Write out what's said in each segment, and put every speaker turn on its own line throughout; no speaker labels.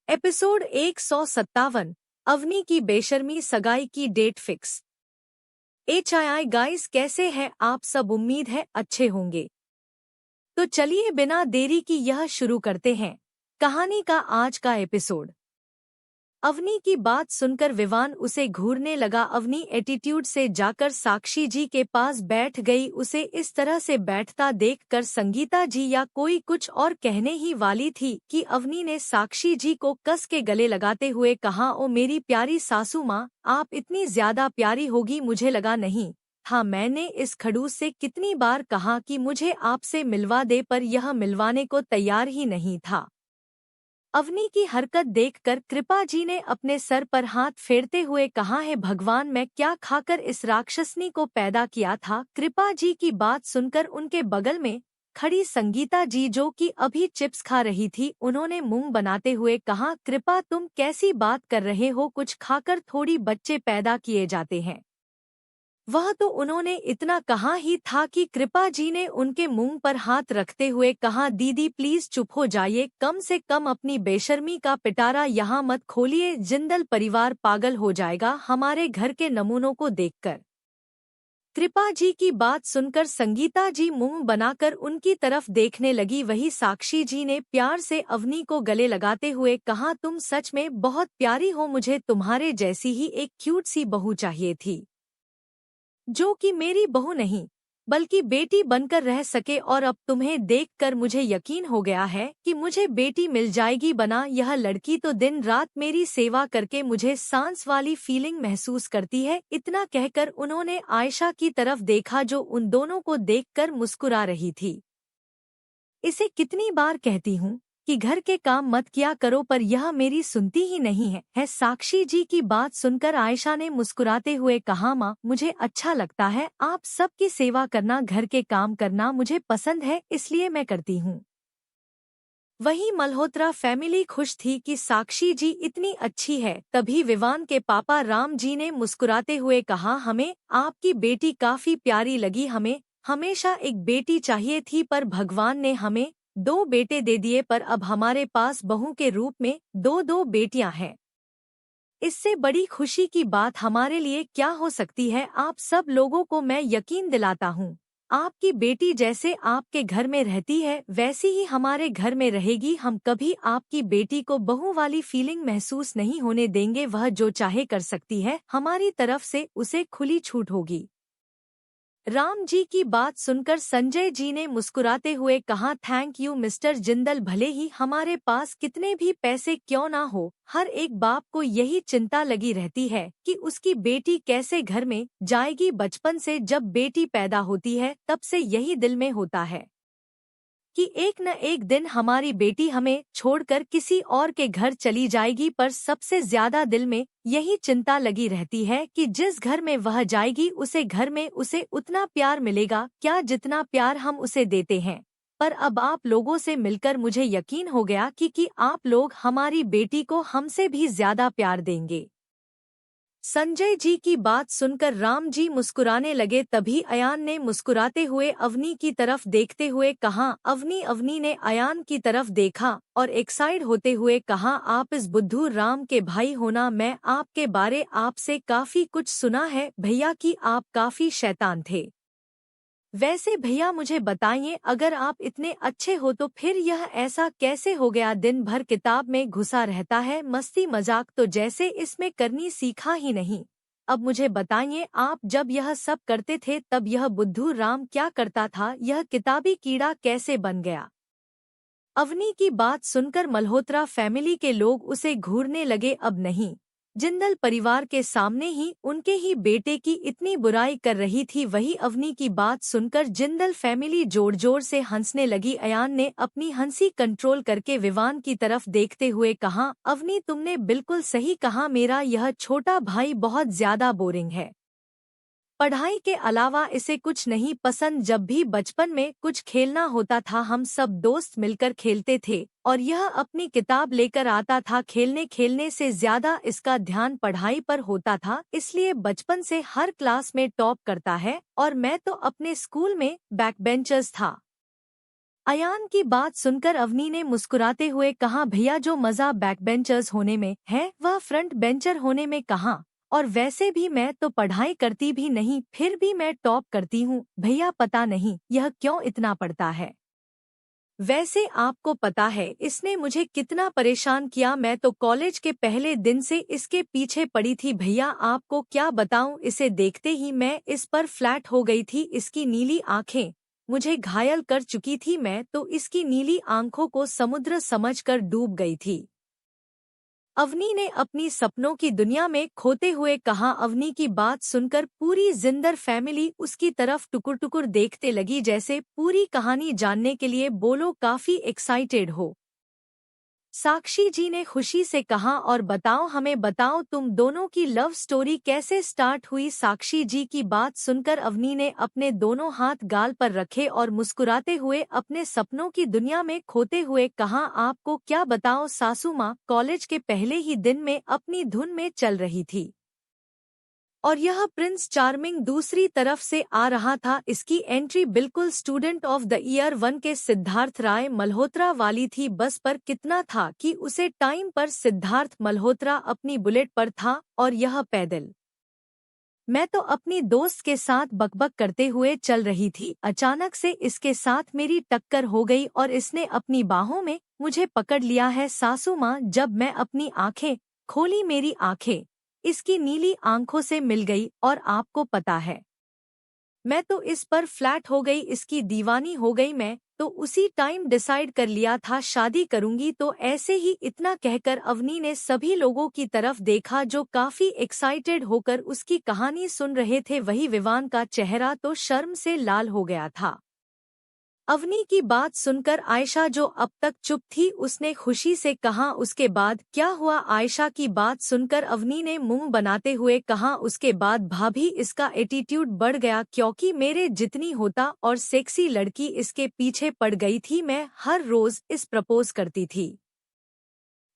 Episode 157। Avani की बेशर्मी सगाई की डेट फिक्स। HII गाइस, कैसे हैं आप सब? उम्मीद है अच्छे होंगे। तो चलिए बिना देरी की यह शुरू करते हैं कहानी का आज का एपिसोड। अवनी की बात सुनकर विवान उसे घूरने लगा। अवनी एटीट्यूड से जाकर साक्षी जी के पास बैठ गई। उसे इस तरह से बैठता देखकर संगीता जी या कोई कुछ और कहने ही वाली थी कि अवनी ने साक्षी जी को कस के गले लगाते हुए कहा, ओ मेरी प्यारी सासू माँ, आप इतनी ज्यादा प्यारी होगी मुझे लगा नहीं था। मैंने इस खड़ूस से कितनी बार कहा कि मुझे आपसे मिलवा दे, पर यह मिलवाने को तैयार ही नहीं था। अवनी की हरकत देखकर कृपा जी ने अपने सर पर हाथ फेरते हुए कहा, है भगवान, मैं क्या खाकर इस राक्षसनी को पैदा किया था। कृपा जी की बात सुनकर उनके बगल में खड़ी संगीता जी, जो कि अभी चिप्स खा रही थी, उन्होंने मुंह बनाते हुए कहा, कृपा तुम कैसी बात कर रहे हो? कुछ खाकर थोड़ी बच्चे पैदा किए जाते हैं। वह तो उन्होंने इतना कहा ही था कि कृपा जी ने उनके मुंह पर हाथ रखते हुए कहा, दीदी प्लीज चुप हो जाइए, कम से कम अपनी बेशर्मी का पिटारा यहाँ मत खोलिए। जिंदल परिवार पागल हो जाएगा हमारे घर के नमूनों को देखकर। कृपा जी की बात सुनकर संगीता जी मुंह बनाकर उनकी तरफ देखने लगी। वही साक्षी जी ने प्यार से अवनी को गले लगाते हुए कहा, तुम सच में बहुत प्यारी हो, मुझे तुम्हारे जैसी ही एक क्यूट सी बहू चाहिए थी, जो कि मेरी बहू नहीं बल्कि बेटी बनकर रह सके। और अब तुम्हें देखकर मुझे यकीन हो गया है कि मुझे बेटी मिल जाएगी बना। यह लड़की तो दिन रात मेरी सेवा करके मुझे सांस वाली फीलिंग महसूस करती है। इतना कहकर उन्होंने आयशा की तरफ देखा, जो उन दोनों को देखकर मुस्कुरा रही थी। इसे कितनी बार कहती हूँ कि घर के काम मत किया करो, पर यह मेरी सुनती ही नहीं है। साक्षी जी की बात सुनकर आयशा ने मुस्कुराते हुए कहा, माँ मुझे अच्छा लगता है, आप सबकी सेवा करना, घर के काम करना मुझे पसंद है, इसलिए मैं करती हूँ। वहीं मल्होत्रा फैमिली खुश थी कि साक्षी जी इतनी अच्छी है। तभी विवान के पापा राम जी ने मुस्कुराते हुए कहा, हमें आपकी बेटी काफी प्यारी लगी, हमें हमेशा एक बेटी चाहिए थी, पर भगवान ने हमें 2 बेटे दे दिए, पर अब हमारे पास बहू के रूप में 2 बेटियां हैं। इससे बड़ी खुशी की बात हमारे लिए क्या हो सकती है। आप सब लोगों को मैं यकीन दिलाता हूँ, आपकी बेटी जैसे आपके घर में रहती है वैसी ही हमारे घर में रहेगी। हम कभी आपकी बेटी को बहू वाली फीलिंग महसूस नहीं होने देंगे। वह जो चाहे कर सकती है, हमारी तरफ से उसे खुली छूट होगी। राम जी की बात सुनकर संजय जी ने मुस्कुराते हुए कहा, थैंक यू मिस्टर जिंदल, भले ही हमारे पास कितने भी पैसे क्यों ना हो, हर एक बाप को यही चिंता लगी रहती है कि उसकी बेटी कैसे घर में जाएगी। बचपन से जब बेटी पैदा होती है तब से यही दिल में होता है कि एक न एक दिन हमारी बेटी हमें छोड़कर किसी और के घर चली जाएगी, पर सबसे ज्यादा दिल में यही चिंता लगी रहती है कि जिस घर में वह जाएगी उसे घर में उसे उतना प्यार मिलेगा क्या जितना प्यार हम उसे देते हैं। पर अब आप लोगों से मिलकर मुझे यकीन हो गया कि आप लोग हमारी बेटी को हमसे भी ज्यादा प्यार देंगे। संजय जी की बात सुनकर राम जी मुस्कुराने लगे। तभी अयान ने मुस्कुराते हुए अवनी की तरफ देखते हुए कहा, अवनी। अवनी ने अयान की तरफ देखा और एक्साइड होते हुए कहा, आप इस बुद्धू राम के भाई होना। मैं आपके बारे आपसे काफी कुछ सुना है भैया कि आप काफी शैतान थे। वैसे भैया मुझे बताइए, अगर आप इतने अच्छे हो तो फिर यह ऐसा कैसे हो गया? दिन भर किताब में घुसा रहता है, मस्ती मजाक तो जैसे इसमें करनी सीखा ही नहीं। अब मुझे बताइए, आप जब यह सब करते थे तब यह बुद्धू राम क्या करता था? यह किताबी कीड़ा कैसे बन गया? अवनी की बात सुनकर मल्होत्रा फैमिली के लोग उसे घूरने लगे। अब नहीं, जिंदल परिवार के सामने ही उनके ही बेटे की इतनी बुराई कर रही थी। वही अवनी की बात सुनकर जिंदल फैमिली जोर जोर से हंसने लगी। अयान ने अपनी हंसी कंट्रोल करके विवान की तरफ देखते हुए कहा, अवनी तुमने बिल्कुल सही कहा, मेरा यह छोटा भाई बहुत ज्यादा बोरिंग है। पढ़ाई के अलावा इसे कुछ नहीं पसंद। जब भी बचपन में कुछ खेलना होता था हम सब दोस्त मिलकर खेलते थे और यह अपनी किताब लेकर आता था। खेलने खेलने से ज्यादा इसका ध्यान पढ़ाई पर होता था, इसलिए बचपन से हर क्लास में टॉप करता है और मैं तो अपने स्कूल में बैक बेंचर्स था। अयान की बात सुनकर अवनी ने मुस्कुराते हुए कहा, भैया जो मजा बैक बेंचर्स होने में है वह फ्रंट बेंचर होने में कहाँ। और वैसे भी मैं तो पढ़ाई करती भी नहीं, फिर भी मैं टॉप करती हूँ भैया, पता नहीं यह क्यों इतना पढ़ता है। वैसे आपको पता है इसने मुझे कितना परेशान किया, मैं तो कॉलेज के पहले दिन से इसके पीछे पड़ी थी भैया, आपको क्या बताऊं, इसे देखते ही मैं इस पर फ्लैट हो गई थी। इसकी नीली आंखें मुझे घायल कर चुकी थी, मैं तो इसकी नीली आंखों को समुद्र समझकर डूब गई थी। अवनी ने अपनी सपनों की दुनिया में खोते हुए कहा। अवनी की बात सुनकर पूरी जिंदर फैमिली उसकी तरफ टुकुर टुकुर देखते लगी, जैसे पूरी कहानी जानने के लिए बोलो काफी एक्साइटेड हो। साक्षी जी ने खुशी से कहा, और बताओ हमें बताओ तुम दोनों की लव स्टोरी कैसे स्टार्ट हुई। साक्षी जी की बात सुनकर अवनी ने अपने दोनों हाथ गाल पर रखे और मुस्कुराते हुए अपने सपनों की दुनिया में खोते हुए कहा, आपको क्या बताओ सासू माँ कॉलेज के पहले ही दिन में अपनी धुन में चल रही थी और यह प्रिंस चार्मिंग दूसरी तरफ से आ रहा था। इसकी एंट्री बिल्कुल स्टूडेंट ऑफ द ईयर 1 के सिद्धार्थ राय मल्होत्रा वाली थी। बस पर कितना था कि उसे टाइम पर सिद्धार्थ मल्होत्रा अपनी बुलेट पर था और यह पैदल। मैं तो अपनी दोस्त के साथ बकबक करते हुए चल रही थी, अचानक से इसके साथ मेरी टक्कर हो गई और इसने अपनी बाहों में मुझे पकड़ लिया है। सासू माँ जब मैं अपनी आंखें खोली, मेरी आंखें इसकी नीली आंखों से मिल गई और आपको पता है मैं तो इस पर फ्लैट हो गई, इसकी दीवानी हो गई। मैं तो उसी टाइम डिसाइड कर लिया था शादी करूंगी। तो ऐसे ही इतना कहकर अवनी ने सभी लोगों की तरफ देखा जो काफी एक्साइटेड होकर उसकी कहानी सुन रहे थे। वही विवान का चेहरा तो शर्म से लाल हो गया था। अवनी की बात सुनकर आयशा जो अब तक चुप थी उसने खुशी से कहा, उसके बाद क्या हुआ। आयशा की बात सुनकर अवनी ने मुंह बनाते हुए कहा, उसके बाद भाभी इसका एटीट्यूड बढ़ गया, क्योंकि मेरे जितनी होता और सेक्सी लड़की इसके पीछे पड़ गई थी। मैं हर रोज इस प्रपोज करती थी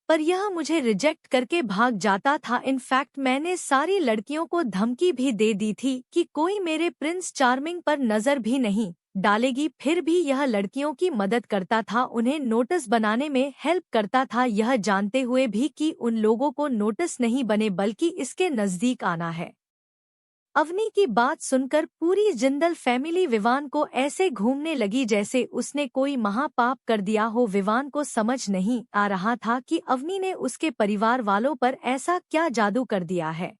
पर यह मुझे रिजेक्ट करके भाग जाता था। इनफैक्ट मैंने सारी लड़कियों को धमकी भी दे दी थी कि कोई मेरे प्रिंस चार्मिंग पर नजर भी नहीं डालेगी। फिर भी यह लड़कियों की मदद करता था, उन्हें नोटिस बनाने में हेल्प करता था, यह जानते हुए भी कि उन लोगों को नोटिस नहीं बने बल्कि इसके नजदीक आना है। अवनी की बात सुनकर पूरी जिंदल फैमिली विवान को ऐसे घूमने लगी जैसे उसने कोई महापाप कर दिया हो। विवान को समझ नहीं आ रहा था कि अवनी ने उसके परिवार वालों पर ऐसा क्या जादू कर दिया है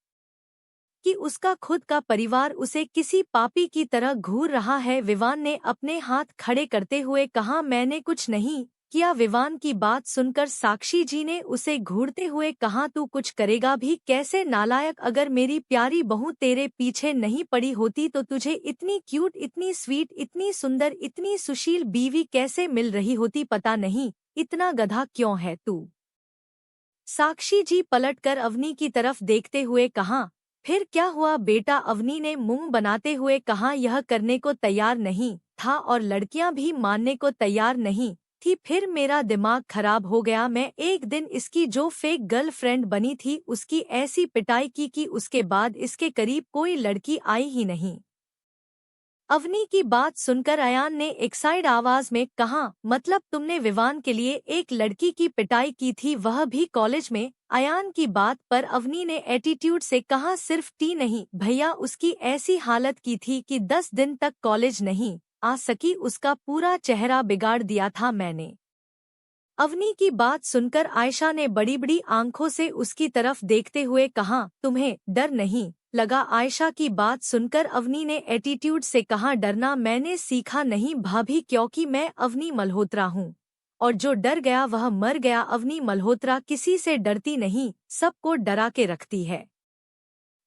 कि उसका खुद का परिवार उसे किसी पापी की तरह घूर रहा है। विवान ने अपने हाथ खड़े करते हुए कहा, मैंने कुछ नहीं किया। विवान की बात सुनकर साक्षी जी ने उसे घूरते हुए कहा, तू कुछ करेगा भी कैसे नालायक, अगर मेरी प्यारी बहू तेरे पीछे नहीं पड़ी होती तो तुझे इतनी क्यूट, इतनी स्वीट, इतनी सुंदर, इतनी सुशील बीवी कैसे मिल रही होती, पता नहीं इतना गधा क्यों है तू। साक्षी जी पलटकर अवनी की तरफ देखते हुए कहा, फिर क्या हुआ बेटा। अवनी ने मुंह बनाते हुए कहा, यह करने को तैयार नहीं था और लड़कियां भी मानने को तैयार नहीं थी। फिर मेरा दिमाग खराब हो गया। मैं एक दिन इसकी जो फेक गर्लफ्रेंड बनी थी उसकी ऐसी पिटाई की कि उसके बाद इसके करीब कोई लड़की आई ही नहीं। अवनी की बात सुनकर अयान ने एक्साइड आवाज में कहा, मतलब तुमने विवान के लिए एक लड़की की पिटाई की थी, वह भी कॉलेज में। अयान की बात पर अवनी ने एटीट्यूड से कहा, सिर्फ टी नहीं भैया, उसकी ऐसी हालत की थी कि 10 दिन तक कॉलेज नहीं आ सकी, उसका पूरा चेहरा बिगाड़ दिया था मैंने। अवनी की बात सुनकर आयशा ने बड़ी बड़ी आंखों से उसकी तरफ देखते हुए कहा, तुम्हें डर नहीं लगा। आयशा की बात सुनकर अवनी ने एटीट्यूड से कहा, डरना मैंने सीखा नहीं भाभी, क्योंकि मैं अवनी मल्होत्रा हूँ और जो डर गया वह मर गया। अवनी मल्होत्रा किसी से डरती नहीं, सबको डरा के रखती है।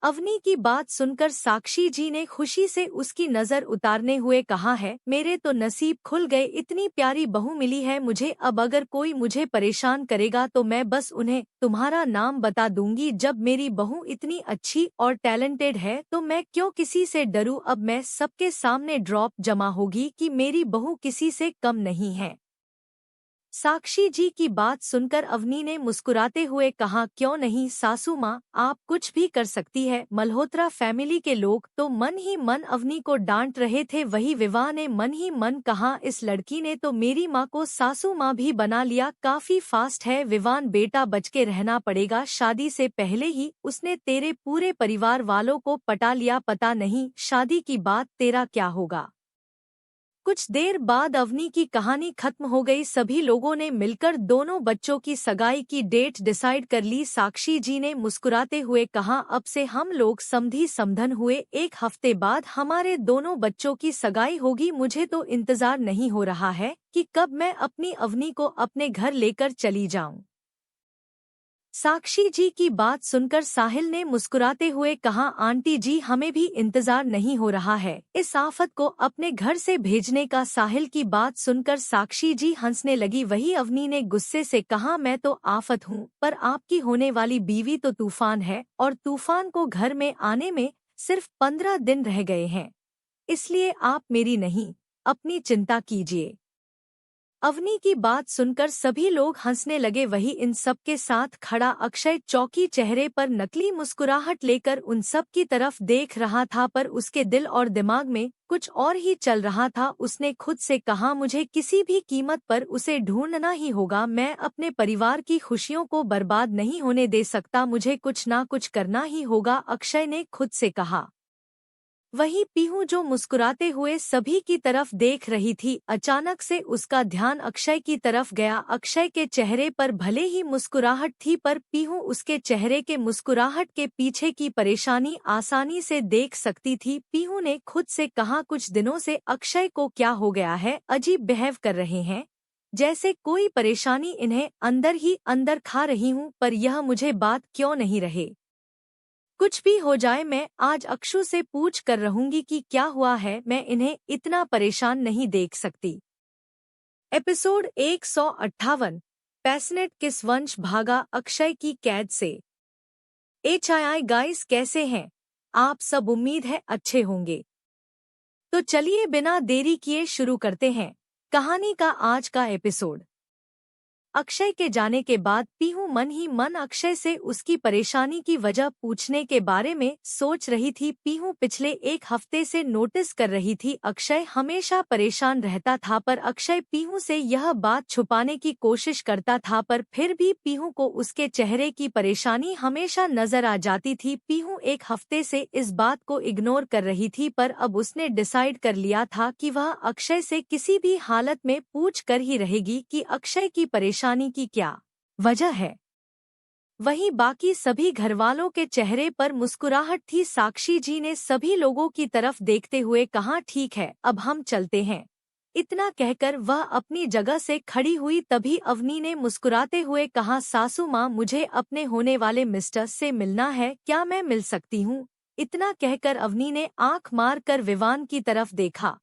अवनी की बात सुनकर साक्षी जी ने खुशी से उसकी नजर उतारने हुए कहा है, मेरे तो नसीब खुल गए, इतनी प्यारी बहू मिली है मुझे। अब अगर कोई मुझे परेशान करेगा तो मैं बस उन्हें तुम्हारा नाम बता दूंगी। जब मेरी बहू इतनी अच्छी और टैलेंटेड है तो मैं क्यों किसी से डरूं। अब मैं सबके सामने ड्रॉप जमा होगी कि मेरी बहू किसी से कम नहीं है। साक्षी जी की बात सुनकर अवनी ने मुस्कुराते हुए कहा, क्यों नहीं सासू माँ, आप कुछ भी कर सकती है। मल्होत्रा फैमिली के लोग तो मन ही मन अवनी को डांट रहे थे। वही विवाह ने मन ही मन कहा, इस लड़की ने तो मेरी माँ को सासू माँ भी बना लिया, काफी फास्ट है। विवान बेटा बच के रहना पड़ेगा, शादी से पहले ही उसने तेरे पूरे परिवार वालों को पटा लिया, पता नहीं शादी की बात तेरा क्या होगा। कुछ देर बाद अवनी की कहानी खत्म हो गई। सभी लोगों ने मिलकर दोनों बच्चों की सगाई की डेट डिसाइड कर ली। साक्षी जी ने मुस्कुराते हुए कहा, अब से हम लोग समधी समधन हुए, 1 हफ्ते बाद हमारे दोनों बच्चों की सगाई होगी। मुझे तो इंतजार नहीं हो रहा है कि कब मैं अपनी अवनी को अपने घर लेकर चली जाऊं। साक्षी जी की बात सुनकर साहिल ने मुस्कुराते हुए कहा, आंटी जी हमें भी इंतजार नहीं हो रहा है इस आफत को अपने घर से भेजने का। साहिल की बात सुनकर साक्षी जी हंसने लगी। वही अवनी ने गुस्से से कहा, मैं तो आफत हूँ पर आपकी होने वाली बीवी तो तूफान है, और तूफान को घर में आने में सिर्फ 15 दिन रह गए हैं, इसलिए आप मेरी नहीं अपनी चिंता कीजिए। अवनी की बात सुनकर सभी लोग हंसने लगे। वही इन सब के साथ खड़ा अक्षय चौकी चेहरे पर नकली मुस्कुराहट लेकर उन सब की तरफ देख रहा था, पर उसके दिल और दिमाग में कुछ और ही चल रहा था। उसने खुद से कहा, मुझे किसी भी कीमत पर उसे ढूंढना ही होगा। मैं अपने परिवार की खुशियों को बर्बाद नहीं होने दे सकता, मुझे कुछ ना कुछ करना ही होगा, अक्षय ने खुद से कहा। वहीं पीहू जो मुस्कुराते हुए सभी की तरफ देख रही थी, अचानक से उसका ध्यान अक्षय की तरफ गया। अक्षय के चेहरे पर भले ही मुस्कुराहट थी, पर पीहू उसके चेहरे के मुस्कुराहट के पीछे की परेशानी आसानी से देख सकती थी। पीहू ने खुद से कहा, कुछ दिनों से अक्षय को क्या हो गया है, अजीब बिहेव कर रहे हैं, जैसे कोई परेशानी इन्हें अंदर ही अंदर खा रही हूँ, पर यह मुझे बात क्यों नहीं रहे। कुछ भी हो जाए मैं आज अक्षु से पूछ कर रहूंगी कि क्या हुआ है, मैं इन्हें इतना परेशान नहीं देख सकती। एपिसोड 158 पैशनेट किस वंश भागा अक्षय की कैद से। HII गाइस, कैसे हैं आप सब, उम्मीद है अच्छे होंगे। तो चलिए बिना देरी किए शुरू करते हैं कहानी का आज का एपिसोड। अक्षय के जाने के बाद पीहू मन ही मन अक्षय से उसकी परेशानी की वजह पूछने के बारे में सोच रही थी। पीहू पिछले 1 हफ्ते से नोटिस कर रही थी, अक्षय हमेशा परेशान रहता था, पर अक्षय पीहू से यह बात छुपाने की कोशिश करता था, पर फिर भी पीहू को उसके चेहरे की परेशानी हमेशा नजर आ जाती थी। पीहू 1 हफ्ते से इस बात को इग्नोर कर रही थी, पर अब उसने डिसाइड कर लिया था कि वह अक्षय से किसी भी हालत में पूछ कर ही रहेगी कि अक्षय की परेशानी की क्या वजह है। वहीं बाकी सभी घरवालों के चेहरे पर मुस्कुराहट थी। साक्षी जी ने सभी लोगों की तरफ देखते हुए कहा, ठीक है अब हम चलते हैं। इतना कहकर वह अपनी जगह से खड़ी हुई, तभी अवनी ने मुस्कुराते हुए कहा, सासू माँ मुझे अपने होने वाले मिस्टर से मिलना है, क्या मैं मिल सकती हूँ। इतना कहकर अवनी ने आंख मार कर विवान की तरफ देखा।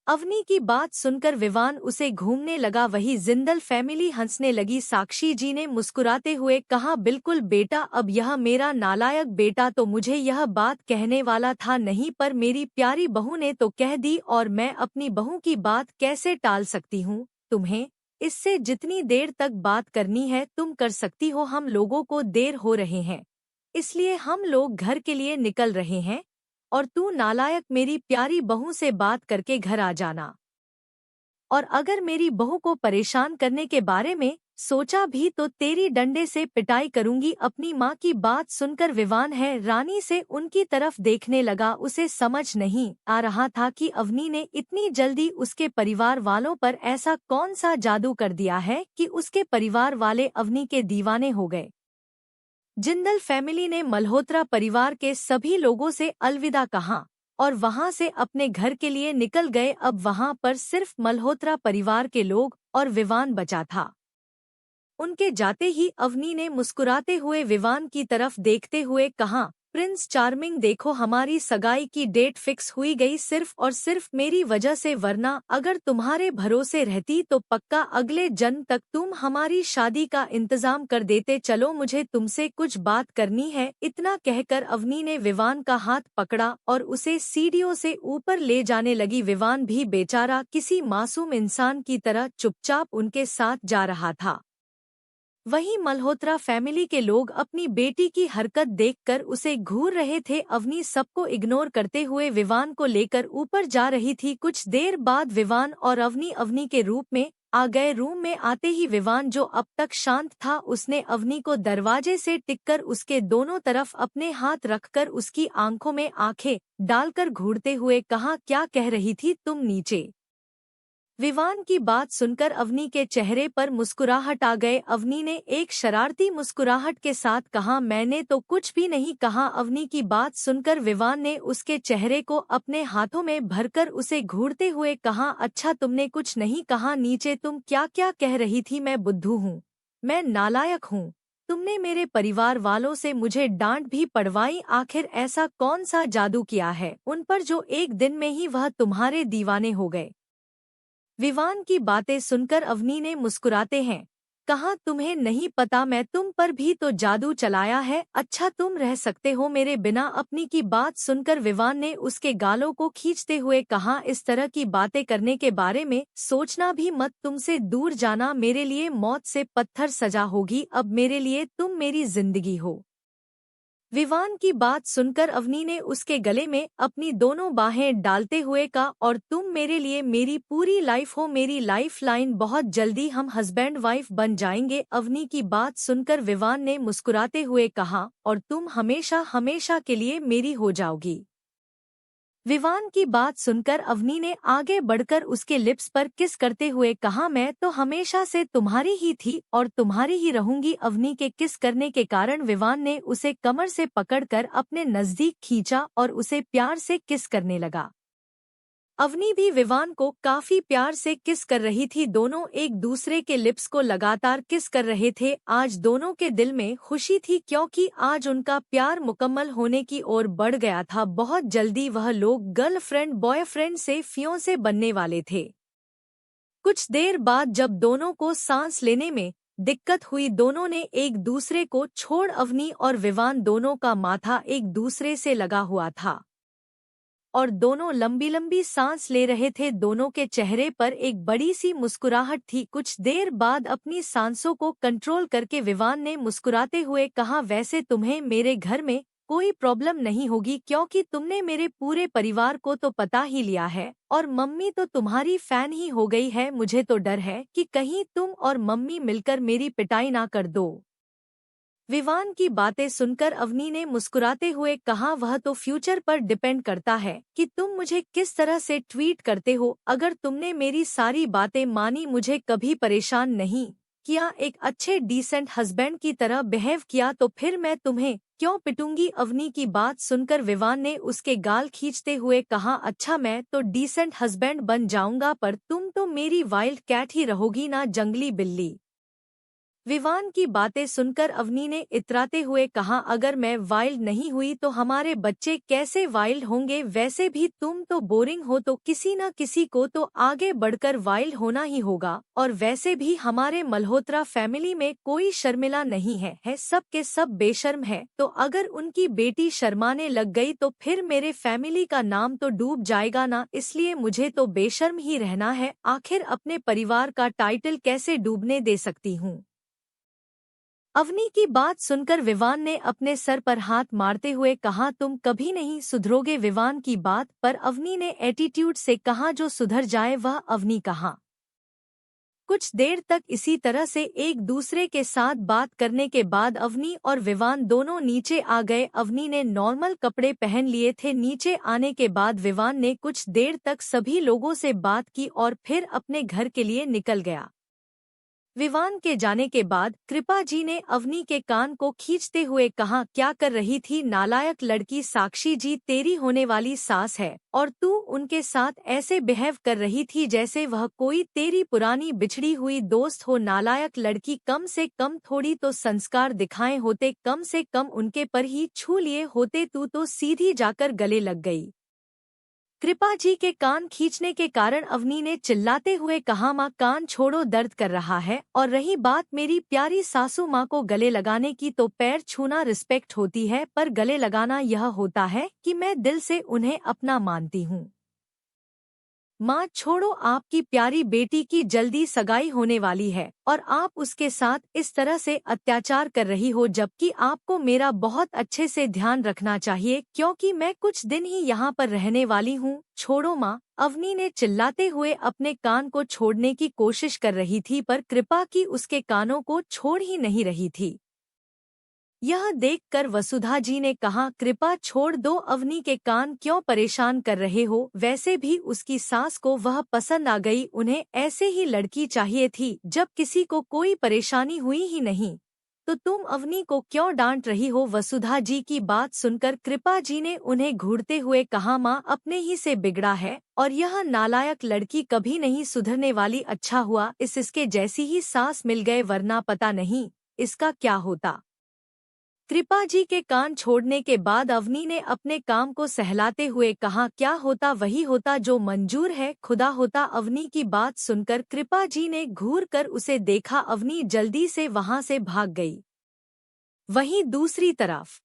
अवनी की बात सुनकर विवान उसे घूमने लगा। वही जिंदल फैमिली हंसने लगी। साक्षी जी ने मुस्कुराते हुए कहा, बिल्कुल बेटा, अब यह मेरा नालायक बेटा तो मुझे यह बात कहने वाला था नहीं, पर मेरी प्यारी बहू ने तो कह दी, और मैं अपनी बहू की बात कैसे टाल सकती हूँ। तुम्हें इससे जितनी देर तक बात करनी है तुम कर सकती हो, हम लोगों को देर हो रहे हैं इसलिए हम लोग घर के लिए निकल रहे हैं, और तू नालायक मेरी प्यारी बहू से बात करके घर आ जाना। और अगर मेरी बहू को परेशान करने के बारे में सोचा भी तो तेरी डंडे से पिटाई करूंगी। अपनी माँ की बात सुनकर विवान है रानी से उनकी तरफ देखने लगा। उसे समझ नहीं आ रहा था कि अवनी ने इतनी जल्दी उसके परिवार वालों पर ऐसा कौन सा जादू कर दिया है कि उसके परिवार वाले अवनी के दीवाने हो गए। जिंदल फैमिली ने मल्होत्रा परिवार के सभी लोगों से अलविदा कहा और वहां से अपने घर के लिए निकल गए। अब वहां पर सिर्फ मल्होत्रा परिवार के लोग और विवान बचा था। उनके जाते ही अवनी ने मुस्कुराते हुए विवान की तरफ देखते हुए कहा, प्रिंस चार्मिंग देखो हमारी सगाई की डेट फिक्स हुई गई सिर्फ और सिर्फ मेरी वजह से, वरना अगर तुम्हारे भरोसे रहती तो पक्का अगले जन्म तक तुम हमारी शादी का इंतजाम कर देते। चलो मुझे तुमसे कुछ बात करनी है। इतना कहकर अवनी ने विवान का हाथ पकड़ा और उसे सीढ़ियों से ऊपर ले जाने लगी। विवान भी बेचारा किसी मासूम इंसान की तरह चुपचाप उनके साथ जा रहा था। वहीं मल्होत्रा फैमिली के लोग अपनी बेटी की हरकत देखकर उसे घूर रहे थे। अवनी सबको इग्नोर करते हुए विवान को लेकर ऊपर जा रही थी। कुछ देर बाद विवान और अवनी अवनी के रूप में आ गए। रूम में आते ही विवान, जो अब तक शांत था, उसने अवनी को दरवाजे से टिककर उसके दोनों तरफ अपने हाथ रखकर उसकी आंखों में आंखें डालकर घूरते हुए कहा, क्या कह रही थी तुम? नीचे। विवान की बात सुनकर अवनी के चेहरे पर मुस्कुराहट आ गए। अवनी ने एक शरारती मुस्कुराहट के साथ कहा, मैंने तो कुछ भी नहीं कहा। अवनी की बात सुनकर विवान ने उसके चेहरे को अपने हाथों में भरकर उसे घूरते हुए कहा, अच्छा तुमने कुछ नहीं कहा? नीचे तुम क्या क्या कह रही थी? मैं बुद्धू हूँ, मैं नालायक हूँ, तुमने मेरे परिवार वालों से मुझे डांट भी पड़वाई। आखिर ऐसा कौन सा जादू किया है उन पर जो एक दिन में ही वह तुम्हारे दीवाने हो गए? विवान की बातें सुनकर अवनी ने मुस्कुराते हैं कहा, तुम्हें नहीं पता मैं तुम पर भी तो जादू चलाया है। अच्छा तुम रह सकते हो मेरे बिना? अपनी की बात सुनकर विवान ने उसके गालों को खींचते हुए कहा, इस तरह की बातें करने के बारे में सोचना भी मत, तुमसे दूर जाना मेरे लिए मौत से पत्थर सजा होगी। अब मेरे लिए तुम मेरी जिंदगी हो। विवान की बात सुनकर अवनी ने उसके गले में अपनी दोनों बाहें डालते हुए कहा, और तुम मेरे लिए मेरी पूरी लाइफ हो, मेरी लाइफ लाइन। बहुत जल्दी हम हस्बैंड वाइफ बन जाएंगे। अवनी की बात सुनकर विवान ने मुस्कुराते हुए कहा, और तुम हमेशा हमेशा के लिए मेरी हो जाओगी। विवान की बात सुनकर अवनी ने आगे बढ़कर उसके लिप्स पर किस करते हुए कहा, मैं तो हमेशा से तुम्हारी ही थी और तुम्हारी ही रहूंगी। अवनी के किस करने के कारण विवान ने उसे कमर से पकड़कर अपने नजदीक खींचा और उसे प्यार से किस करने लगा। अवनी भी विवान को काफी प्यार से किस कर रही थी। दोनों एक दूसरे के लिप्स को लगातार किस कर रहे थे। आज दोनों के दिल में खुशी थी क्योंकि आज उनका प्यार मुकम्मल होने की ओर बढ़ गया था। बहुत जल्दी वह लोग गर्लफ्रेंड बॉयफ्रेंड से फियांसे बनने वाले थे। कुछ देर बाद जब दोनों को सांस लेने में दिक्कत हुई, दोनों ने एक दूसरे को छोड़ अवनी और विवान दोनों का माथा एक दूसरे से लगा हुआ था और दोनों लंबी लंबी सांस ले रहे थे। दोनों के चेहरे पर एक बड़ी सी मुस्कुराहट थी। कुछ देर बाद अपनी सांसों को कंट्रोल करके विवान ने मुस्कुराते हुए कहा, वैसे तुम्हें मेरे घर में कोई प्रॉब्लम नहीं होगी क्योंकि तुमने मेरे पूरे परिवार को तो पता ही लिया है और मम्मी तो तुम्हारी फैन ही हो गई है। मुझे तो डर है कि कहीं तुम और मम्मी मिलकर मेरी पिटाई ना कर दो। विवान की बातें सुनकर अवनी ने मुस्कुराते हुए कहा, वह तो फ्यूचर पर डिपेंड करता है कि तुम मुझे किस तरह से ट्वीट करते हो। अगर तुमने मेरी सारी बातें मानी, मुझे कभी परेशान नहीं किया, एक अच्छे डिसेंट हस्बैंड की तरह बिहेव किया, तो फिर मैं तुम्हें क्यों पिटूंगी? अवनी की बात सुनकर विवान ने उसके गाल खींचते हुए कहा, अच्छा मैं तो डिसेंट हस्बैंड बन जाऊंगा पर तुम तो मेरी वाइल्ड कैट ही रहोगी ना, जंगली बिल्ली। विवान की बातें सुनकर अवनी ने इतराते हुए कहा, अगर मैं वाइल्ड नहीं हुई तो हमारे बच्चे कैसे वाइल्ड होंगे? वैसे भी तुम तो बोरिंग हो, तो किसी न किसी को तो आगे बढ़कर वाइल्ड होना ही होगा। और वैसे भी हमारे मल्होत्रा फैमिली में कोई शर्मिला नहीं है सब के सब बेशर्म है। तो अगर उनकी बेटी शर्माने लग गई तो फिर मेरे फैमिली का नाम तो डूब जाएगा ना, इसलिए मुझे तो बेशर्म ही रहना है। आखिर अपने परिवार का टाइटल कैसे डूबने दे सकती हूँ? अवनी की बात सुनकर विवान ने अपने सर पर हाथ मारते हुए कहा, तुम कभी नहीं सुधरोगे। विवान की बात पर अवनी ने एटीट्यूड से कहा, जो सुधर जाए वह अवनी कहा। कुछ देर तक इसी तरह से एक दूसरे के साथ बात करने के बाद अवनी और विवान दोनों नीचे आ गए। अवनी ने नॉर्मल कपड़े पहन लिए थे। नीचे आने के बाद विवान ने कुछ देर तक सभी लोगों से बात की और फिर अपने घर के लिए निकल गया। विवान के जाने के बाद कृपा जी ने अवनी के कान को खींचते हुए कहा, क्या कर रही थी नालायक लड़की, साक्षी जी तेरी होने वाली सास है और तू उनके साथ ऐसे बिहेव कर रही थी जैसे वह कोई तेरी पुरानी बिछड़ी हुई दोस्त हो। नालायक लड़की, कम से कम थोड़ी तो संस्कार दिखाए होते, कम से कम उनके पर ही छू लिए होते, तू तो सीधी जाकर गले लग गई। कृपा जी के कान खींचने के कारण अवनी ने चिल्लाते हुए कहा, माँ कान छोड़ो, दर्द कर रहा है। और रही बात मेरी प्यारी सासू माँ को गले लगाने की, तो पैर छूना रिस्पेक्ट होती है, पर गले लगाना यह होता है कि मैं दिल से उन्हें अपना मानती हूँ। माँ छोड़ो, आपकी प्यारी बेटी की जल्दी सगाई होने वाली है और आप उसके साथ इस तरह से अत्याचार कर रही हो, जबकि आपको मेरा बहुत अच्छे से ध्यान रखना चाहिए क्योंकि मैं कुछ दिन ही यहाँ पर रहने वाली हूँ। छोड़ो माँ, अवनी ने चिल्लाते हुए अपने कान को छोड़ने की कोशिश कर रही थी, पर कृपा की उसके कानों को छोड़ ही नहीं रही थी। यह देखकर वसुधा जी ने कहा, कृपा छोड़ दो, अवनी के कान क्यों परेशान कर रहे हो। वैसे भी उसकी सास को वह पसंद आ गई, उन्हें ऐसे ही लड़की चाहिए थी। जब किसी को कोई परेशानी हुई ही नहीं तो तुम अवनी को क्यों डांट रही हो। वसुधा जी की बात सुनकर कृपा जी ने उन्हें घूरते हुए कहा, माँ अपने ही से बिगड़ा है और यह नालायक लड़की कभी नहीं सुधरने वाली। अच्छा हुआ इसके जैसी ही सास मिल गए, वरना पता नहीं इसका क्या होता। कृपा जी के कान छोड़ने के बाद अवनी ने अपने काम को सहलाते हुए कहा, क्या होता वही होता जो मंजूर है, खुदा होता। अवनी की बात सुनकर कृपा जी ने घूर कर उसे देखा, अवनी जल्दी से वहां से भाग गई। वहीं दूसरी तरफ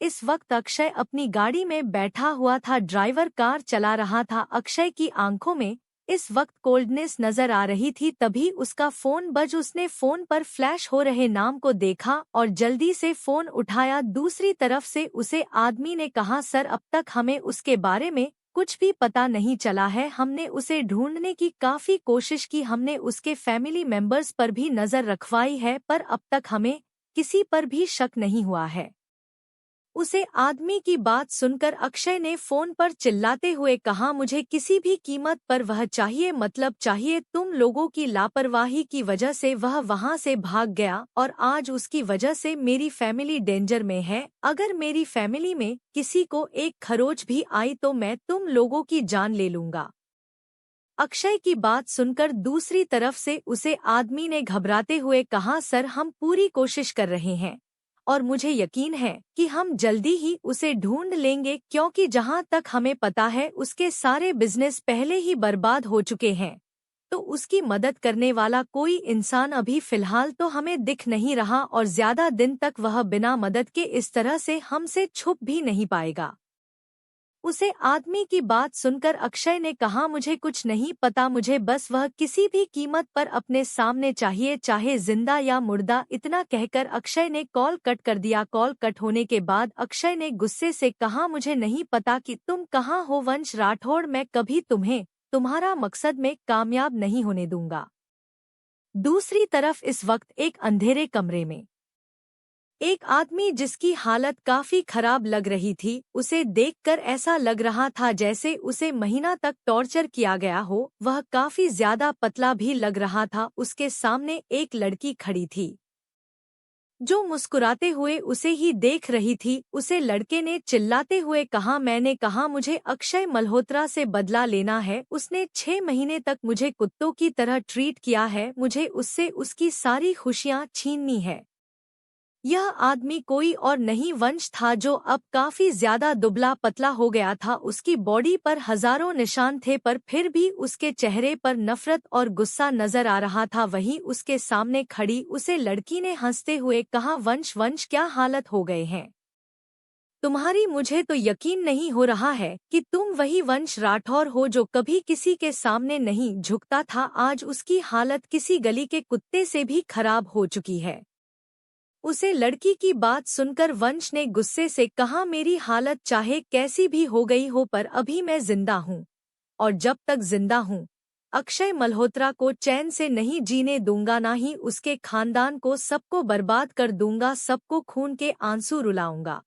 इस वक्त अक्षय अपनी गाड़ी में बैठा हुआ था, ड्राइवर कार चला रहा था। अक्षय की आंखों में इस वक्त कोल्डनेस नजर आ रही थी, तभी उसका फोन बज। उसने फोन पर फ्लैश हो रहे नाम को देखा और जल्दी से फोन उठाया। दूसरी तरफ से उसे आदमी ने कहा, सर अब तक हमें उसके बारे में कुछ भी पता नहीं चला है, हमने उसे ढूंढने की काफी कोशिश की, हमने उसके फैमिली मेंबर्स पर भी नजर रखवाई है, पर अब तक हमें किसी पर भी शक नहीं हुआ है। उसे आदमी की बात सुनकर अक्षय ने फोन पर चिल्लाते हुए कहा, मुझे किसी भी कीमत पर वह चाहिए, मतलब चाहिए। तुम लोगों की लापरवाही की वजह से वह वहां से भाग गया और आज उसकी वजह से मेरी फैमिली डेंजर में है। अगर मेरी फैमिली में किसी को एक खरोच भी आई तो मैं तुम लोगों की जान ले लूंगा। अक्षय की बात सुनकर दूसरी तरफ से उसे आदमी ने घबराते हुए कहा, सर हम पूरी कोशिश कर रहे हैं और मुझे यकीन है कि हम जल्दी ही उसे ढूंढ लेंगे, क्योंकि जहां तक हमें पता है उसके सारे बिजनेस पहले ही बर्बाद हो चुके हैं। तो उसकी मदद करने वाला कोई इंसान अभी फिलहाल तो हमें दिख नहीं रहा और ज्यादा दिन तक वह बिना मदद के इस तरह से हमसे छुप भी नहीं पाएगा। उसे आदमी की बात सुनकर अक्षय ने कहा, मुझे कुछ नहीं पता, मुझे बस वह किसी भी कीमत पर अपने सामने चाहिए, चाहे जिंदा या मुर्दा। इतना कहकर अक्षय ने कॉल कट कर दिया। कॉल कट होने के बाद अक्षय ने गुस्से से कहा, मुझे नहीं पता कि तुम कहाँ हो वंश राठौड़, मैं कभी तुम्हें तुम्हारा मकसद में कामयाब नहीं होने दूंगा। दूसरी तरफ इस वक्त एक अंधेरे कमरे में एक आदमी जिसकी हालत काफी खराब लग रही थी, उसे देखकर ऐसा लग रहा था जैसे उसे महीना तक टॉर्चर किया गया हो। वह काफी ज्यादा पतला भी लग रहा था। उसके सामने एक लड़की खड़ी थी जो मुस्कुराते हुए उसे ही देख रही थी। उसे लड़के ने चिल्लाते हुए कहा, मैंने कहा मुझे अक्षय मल्होत्रा से बदला लेना है, उसने 6 महीने तक मुझे कुत्तों की तरह ट्रीट किया है, मुझे उससे उसकी सारी खुशियां छीननी है। यह आदमी कोई और नहीं वंश था, जो अब काफी ज्यादा दुबला पतला हो गया था। उसकी बॉडी पर हजारों निशान थे, पर फिर भी उसके चेहरे पर नफरत और गुस्सा नजर आ रहा था। वहीं उसके सामने खड़ी उसे लड़की ने हंसते हुए कहा, वंश वंश क्या हालत हो गए हैं तुम्हारी, मुझे तो यकीन नहीं हो रहा है कि तुम वही वंश राठौर हो जो कभी किसी के सामने नहीं झुकता था। आज उसकी हालत किसी गली के कुत्ते से भी खराब हो चुकी है। उसे लड़की की बात सुनकर वंश ने गुस्से से कहा, मेरी हालत चाहे कैसी भी हो गई हो, पर अभी मैं जिंदा हूँ और जब तक जिंदा हूँ अक्षय मल्होत्रा को चैन से नहीं जीने दूंगा, ना ही उसके खानदान को, सबको बर्बाद कर दूंगा, सबको खून के आंसू रुलाऊंगा।